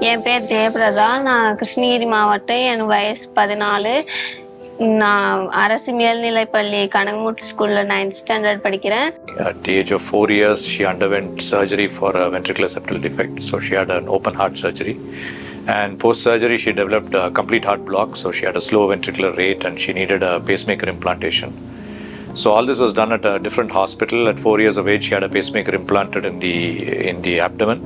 என் பேர் ஜெயபிரதா. நான் கிருஷ்ணகிரி மாவட்டம். என் வயசு 14. நான் அரசு மேல்நிலைப்பள்ளி கனகமுட்டு ஸ்கூல்ல 9th ஸ்டாண்டர்ட் படிக்கிறேன். At the age of 4 years, she underwent surgery for a ventricular septal defect. So she had an open heart surgery. And post-surgery, she developed a complete heart block. So she had a slow ventricular rate and she needed a pacemaker implantation. So all this was done at a different hospital. At 4 years of age, she had a pacemaker implanted in the abdomen.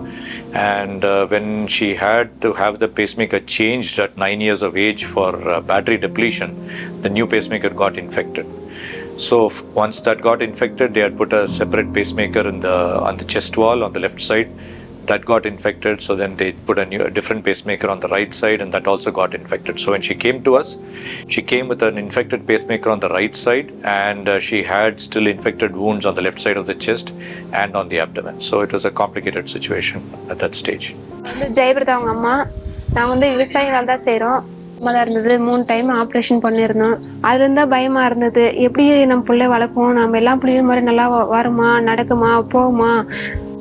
And when she had to have the pacemaker changed at 9 years of age for battery depletion, the new pacemaker got infected. So once that got infected, they had put a separate pacemaker on the chest wall on the left side. That got infected, so then they put a different pacemaker on the right side, and that also got infected. So when she came to us, she came with an infected pacemaker on the right side, and she had still infected wounds on the left side of the chest and on the abdomen. So it was a complicated situation at that stage. Jayaprada அவங்க அம்மா. நான் விவசாயம் தான் செய்கிறோம். அம்மா இருந்தது 3 time operation பண்ணியிருந்தோம். அது இருந்தால் பயமா இருந்தது. எப்படி நம்ம பிள்ளை வளர்ப்போம், நம்ம எல்லா பிள்ளையும் மாதிரி நல்லா வருமா, நடக்குமா, போகுமா,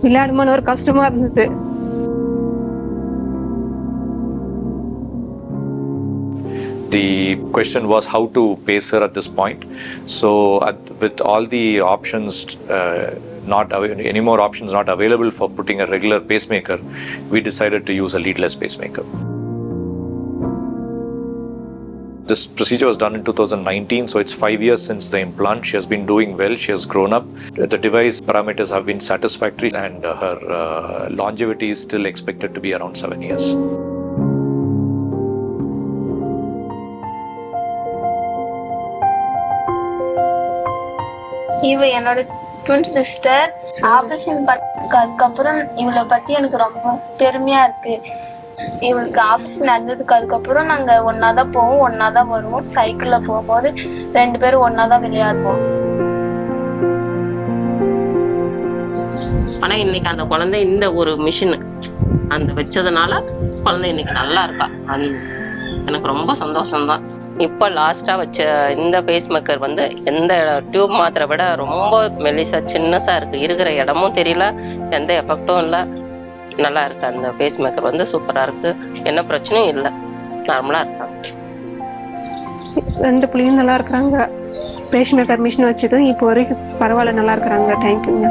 விளையாடுமான்னு ஒரு கஷ்டமா இருந்தது. The question was how to pace her at this point. So with all the options any more options not available for putting a regular pacemaker, we decided to use a leadless pacemaker. This procedure was done in 2019, so it's 5 years since the implant. She has been doing well. She has grown up. The device parameters have been satisfactory, and her longevity is still expected to be around 7 years. இவ என்னோட twin sister. Operation அதுக்கப்புறம் இவளை பத்தி எனக்கு ரொம்ப பெருமையா இருக்கு. இவளுக்கு ஆப்ரேஷன் நடந்ததுக்கு அதுக்கப்புறம் நாங்க ஒன்னாதான் போவோம், ஒன்னாதான் வருவோம். சைக்கிள்ல போகும்போது 2 பேரும் ஒன்னாதான் விளையாடுவோம். ஆனா இன்னைக்கு அந்த குழந்தை இந்த ஒரு மிஷின் அந்த வச்சதுனால குழந்தை இன்னைக்கு நல்லா இருக்கா. எனக்கு ரொம்ப சந்தோஷம்தான். இப்போ லாஸ்டா வச்ச இந்த பேஸ்மேக்கர் எந்த டியூப் மாத்திரை விட ரொம்ப மெல்லிசா சின்னசா இருக்கு. இருக்கிற இடமும் தெரியல, எந்த எஃபெக்டும் இல்லை. நல்லா இருக்கு. அந்த பேஸ்மேக்கர் சூப்பரா இருக்கு. என்ன பிரச்சனையும் இல்லை, நார்மலா இருக்காங்க. 2 பிள்ளையும் நல்லா இருக்கிறாங்க. பேஸ்மேக்கர் மிஷின் வச்சதும் இப்போ வரைக்கும் பரவாயில்ல, நல்லா இருக்கிறாங்க. தேங்க்யூங்க.